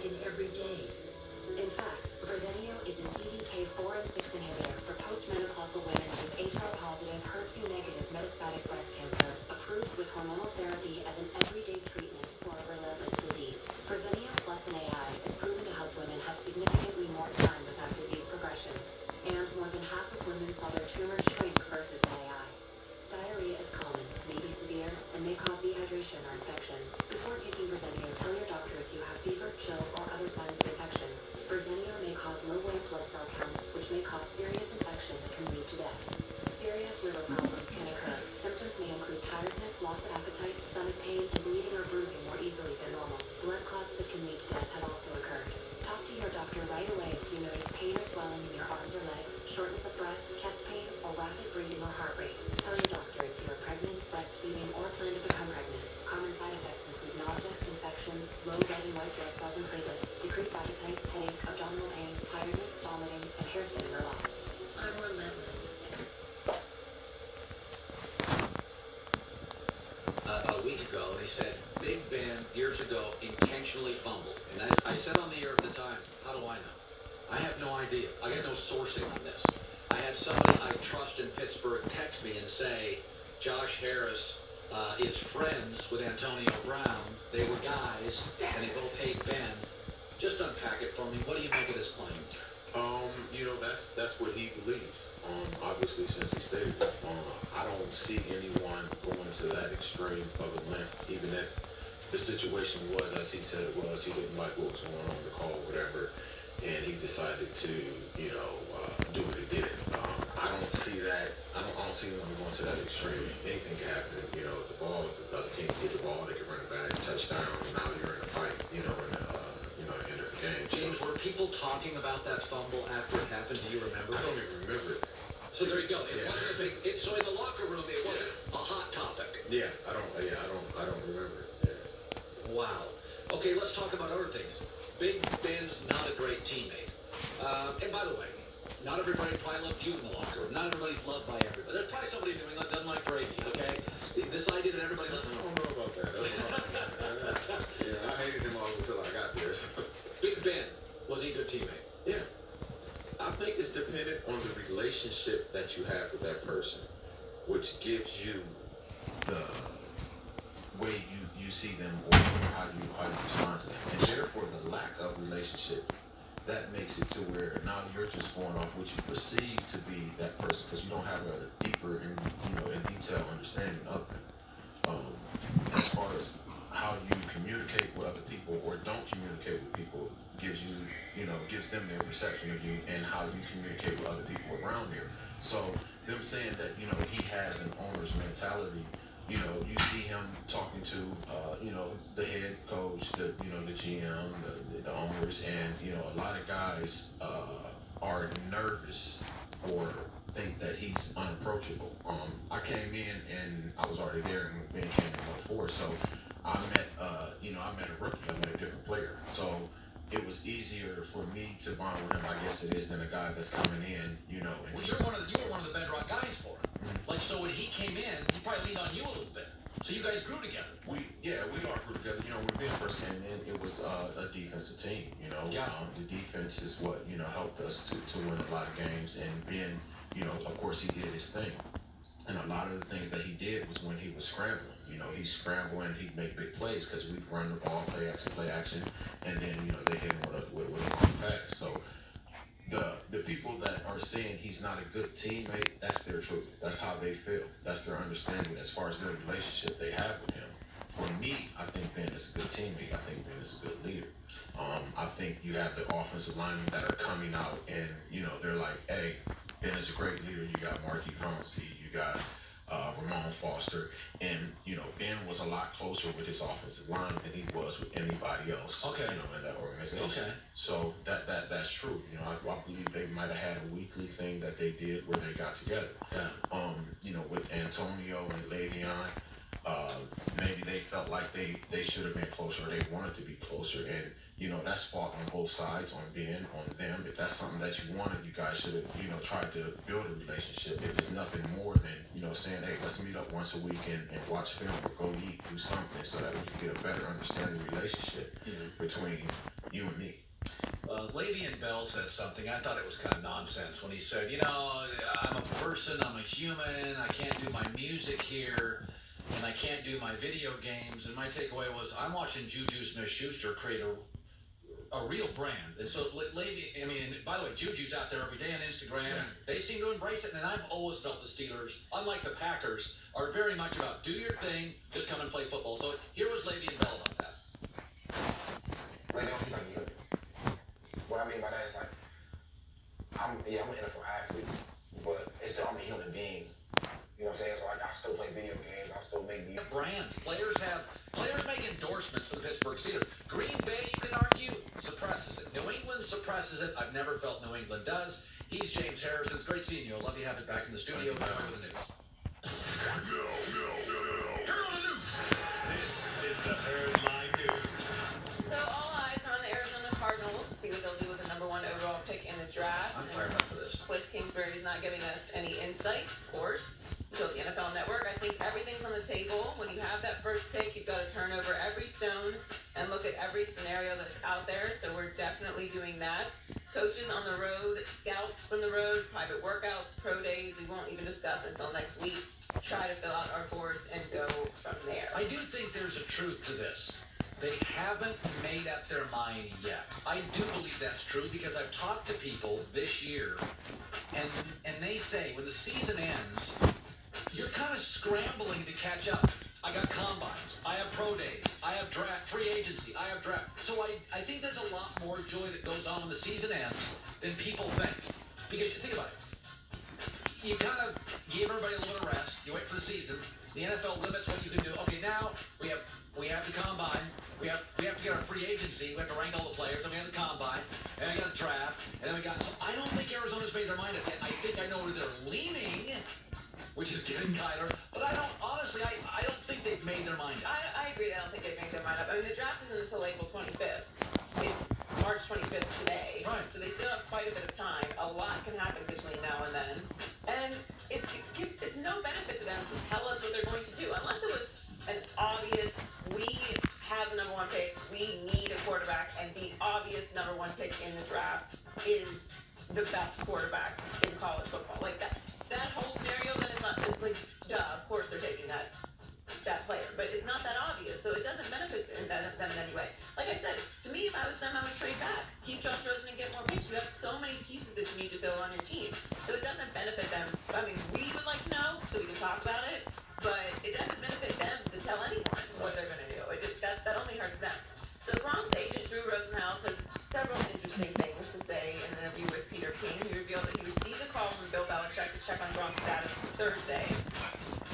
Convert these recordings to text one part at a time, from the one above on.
in every day. In fact, Verzenio is a CDK4 and 6 inhibitor for postmenopausal women with HR-positive, HER2-negative metastatic breast cancer, approved with hormonal therapy as an everyday treatment for a relentless disease. Verzenio plus an AI is proven to help women have significantly more time without disease progression, and more than half of women saw their tumors shrink versus an AI. Diarrhea is common, may be severe, and may cause dehydration or infection. Before taking Verzenio, tell your doctor if you have fever, chills, or other signs of infection. Verzenio may cause low white blood cell counts, which may cause serious infection that can lead to death. Serious liver problems can occur. Symptoms may include tiredness, loss of appetite, stomach pain, and bleeding or bruising more easily than normal. Blood clots that can lead to death have also occurred. Talk to your doctor right away if you notice pain or swelling in your arms or legs, shortness of breath, chest pain, or rapid breathing or heart rate. Tell your doctor if you are pregnant, breastfeeding, or plan to become pregnant. Common side effects include nausea, infections, low red and white blood cells and platelets, decreased appetite, headache, abdominal pain, tiredness, vomiting, and hair thinning or loss. I'm relentless. About a week ago, they said Big Ben years ago intentionally fumbled. And I said on the air at the time, how do I know? I have no idea. I got no sourcing on this. I had somebody I trust in Pittsburgh text me and say, Josh Harris is friends with Antonio Brown. They were guys, and they both hate Ben. Just unpack it for me. What do you make of this claim? That's what he believes. Obviously, since he stated it, I don't see anyone going to that extreme of a length, even if the situation was as he said it was. He didn't like what was going on in the call, whatever, and he decided to, do what he did. I don't see that. I don't see them going to that extreme. Anything can happen. The other team can get the ball, they can run it back, touchdown, and now you're in a fight. The end of the game. James, were people talking about that fumble after it happened? Do you remember? I don't even remember it. So there you go. It wasn't a big. So in the locker room, it wasn't a hot topic. Yeah, I don't remember it. Yeah. Wow. Okay, let's talk about other things. Big Ben's not a great teammate. And by the way, not everybody probably loved you in the locker room. Not everybody's loved by everybody. There's probably somebody in New England that doesn't like Brady. Okay, this idea that everybody loves him. I don't know about that. I hated him all until I got there. So. Big Ben, was he a good teammate? Yeah. I think it's dependent on the relationship that you have with that person, which gives you the way you see them or how you respond to them. And therefore the lack of relationship, that makes it to where now you're just going off what you perceive to be that person because you don't have a deeper and in detail understanding of them. As far as how you communicate with other people or don't communicate with people gives them their perception of you and how you communicate with other people around there. So them saying that, he has an owner's mentality, you see him talking to, the head coach, the GM, the owners, and, a lot of guys are nervous or think that he's unapproachable. I came in and I was already there and Ben came in 04, so I met a rookie, I met a different player. So it was easier for me to bond with him, I guess it is, than a guy that's coming in, And well, you were one of the bedrock guys for him. Mm-hmm. Like, so when he came in, he probably leaned on you a little bit. So you guys grew together. We all grew together. When Ben first came in, it was a defensive team. Yeah. The defense is what helped us to win a lot of games. And Ben, of course, he did his thing. And a lot of the things that he did was when he was scrambling. He'd scramble and he'd make big plays because we'd run the ball, play action, and then they hit him with a long pass. So the people that are saying he's not a good teammate, that's their truth. That's how they feel. That's their understanding as far as their relationship they have with him. For me, I think Ben is a good teammate. I think Ben is a good leader. I think you have the offensive linemen that are coming out and, they're like, hey, Ben is a great leader. You got Marquis Pouncey, you got Ramon Foster, and Ben was a lot closer with his offensive line than he was with anybody else. Okay. In that organization. Okay. So that's true. I believe they might have had a weekly thing that they did where they got together. Yeah. With Antonio and Le'Veon, uh, maybe they felt like they should have been closer or they wanted to be closer. And, that's fault on both sides, on Ben, on them. If that's something that you wanted, you guys should have, tried to build a relationship. If it's nothing more than, saying, hey, let's meet up once a week and watch film or go eat, do something so that we can get a better understanding relationship between you and me. Le'Veon Bell said something. I thought it was kind of nonsense when he said, I'm a person, I'm a human, I can't do my music here, and I can't do my video games. And my takeaway was, I'm watching Juju Smith-Schuster create a real brand. And so by the way, Juju's out there every day on Instagram. Yeah. They seem to embrace it, and I've always felt the Steelers, unlike the Packers, are very much about do your thing, just come and play football. So here was Le'Veon Bell about that. What I mean by that is like, I'm an NFL athlete, but I'm a human being. You know what I'm saying? So like, I still play video games. I still make music. Brands. Players make endorsements for the Pittsburgh Steelers. Green Bay, you can argue, suppresses it. New England suppresses it. I've never felt New England does. He's James Harrison. It's great seeing you. I love you having it back in the studio. Enjoy the news. Turn on the news. This is the Herdline News. So all eyes are on the Arizona Cardinals to see what they'll do with the number 1 overall pick in the draft. I'm fired up for this. Cliff Kingsbury's not giving us any insight, of course. Until the NFL Network, I think everything's on the table. When you have that first pick, you've got to turn over every stone and look at every scenario that's out there. So we're definitely doing that. Coaches on the road, scouts from the road, private workouts, pro days, we won't even discuss until next week. Try to fill out our boards and go from there. I do think there's a truth to this. They haven't made up their mind yet. I do believe that's true because I've talked to people this year, and they say when the season ends, you're kind of scrambling to catch up. I got combines. I have pro days. I have draft, free agency. I have draft. So I think there's a lot more joy that goes on when the season ends than people think. Because you think about it. You kind of give everybody a little bit of rest. You wait for the season. The NFL limits what you can do. Okay, now we have the combine. We have to get our free agency. We have to rank all the players. And we have the combine. And I got the draft. And then we got. So I don't think Arizona's made their mind up yet. I think I know where they're leaning, which is getting Kyler. But I don't think they've made their mind up. I agree. I don't think they've made their mind up. I mean, the draft isn't until April 25th. It's March 25th today. Right. So they still have quite a bit of time. A lot can happen between now and then. And it's no benefit to them to tell us what they're going to do. Unless it was an obvious, we have the number 1 pick, we need a quarterback, and the obvious number 1 pick in the draft is the best quarterback in college football. Like that whole scenario, then it's like, duh, of course they're taking that player. But it's not that obvious, so it doesn't benefit them in any way. Like I said, to me, if I was them, I would trade back. Keep Josh Rosen and get more picks. You have so many pieces that you need to fill on your team. So it doesn't benefit them. I mean, we would like to know, so we can talk about it, but it doesn't benefit them to tell anyone what they're going to do. That only hurts them. So Gronk's agent, Drew Rosenhaus, has several interesting things to say in an interview with Peter King. He revealed that he received a call from Bill Belichick to check on Gronk's status Thursday,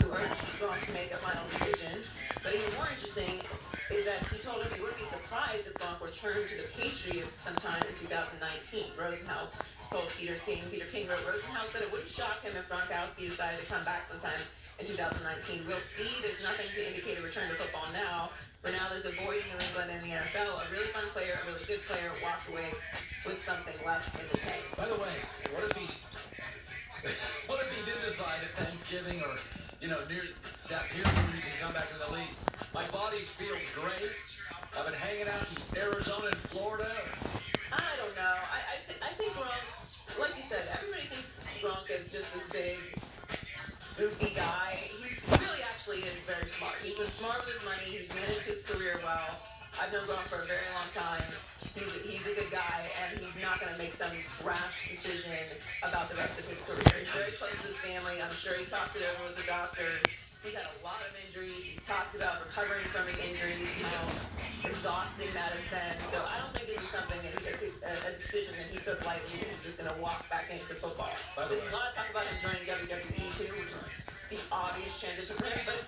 who urged Gronk to make a final decision. But even more interesting is that he told him he wouldn't be surprised if Gronk returned to the Patriots sometime in 2019. Rosenhaus told Peter King. Peter King wrote, Rosenhaus said it wouldn't shock him if Gronkowski decided to come back sometime in 2019. We'll see. There's nothing to indicate a return to football now. For now, there's a void in New England and the NFL. A really fun player, a really good player, walked away with something left in the tank. By the way, what if he did decide at Thanksgiving or near that period when he can come back to the league? My body feels great. I've been hanging out in Arizona and Florida. I don't know. I think Gronk, like you said, everybody thinks Gronk is just this big, goofy guy. He really actually is very smart. He's been smart with his money. He's managed his career well. I've known Gronk for a very long time. He's a good guy, and he's not going to make some rash decision about the rest of his career. He's very close to his family. I'm sure he talked it over with the doctor. He's had a lot of injuries. He's talked about recovering from his injuries, how exhausting that has been. So I don't think this is something that a decision that he took lightly. He's just going to walk back into football. There's a lot of talk about him joining WWE too, which is the obvious transition for him. But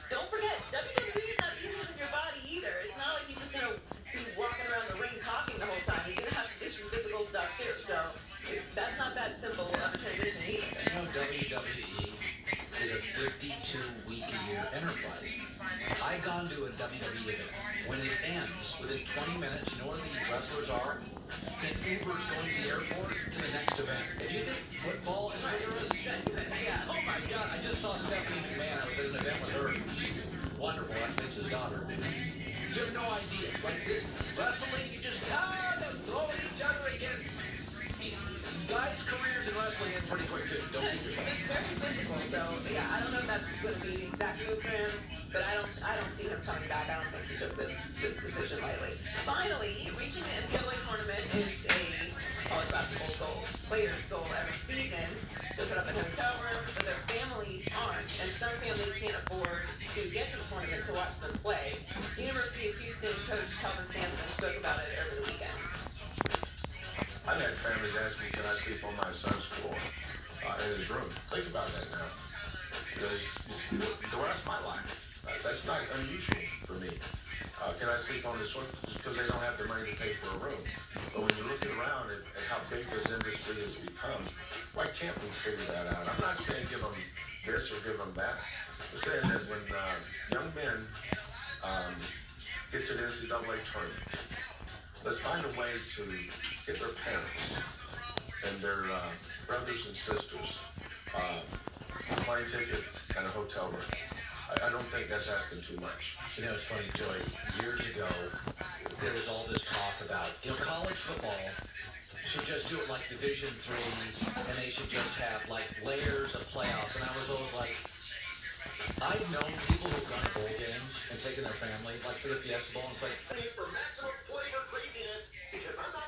don't forget, WWE is not easy with your body either. It's not like he's just going to be walking around the ring talking the whole time. He's going to have to do some physical stuff too. So that's not that simple of a transition either. WWE is a 52-week-a-year enterprise. WWE event. When it ends, within 20 minutes, you know where the wrestlers are? And Uber's going to the airport to the next event. If you think football is rigorous, yeah. Oh my God, I just saw Stephanie McMahon. I was at an event with her. Wonderful, that's Vince's daughter. You have no idea. Like this wrestling, you just they're throwing each other against. Guys' careers in wrestling end pretty quick too. Don't get yourself. It's very physical, so yeah, I don't know if that's going to be the exact move for him, but I don't see him coming back. I don't think he took this decision lightly. Finally, reaching the NCAA tournament is a college basketball goal. Players' goal every season to put up in hotel rooms, but their families aren't, and some families can't afford to get to the tournament to watch them play. University of Houston coach Calvin Sampson spoke about it over the weekend. I've had families ask me, can I sleep on my son's floor in his room? Think about that now. Because the rest of my life, that's not unusual for me. Can I sleep on this one? Just because they don't have the money to pay for a room. But when you're looking around at how big this industry has become, why can't we figure that out? I'm not saying give them this or give them that. I'm saying that when young men get to the NCAA tournament, let's find a way to get their parents and their brothers and sisters a plane ticket and a hotel room. I don't think that's asking too much. You know, it's funny, Joey. Years ago, there was all this talk about, college football should just do it like Division III, and they should just have like layers of playoffs. And I was always like, I've known people who've gone to bowl games and taken their family, like for the Fiesta Bowl, and it's like, For maximum flavor craziness, because I'm not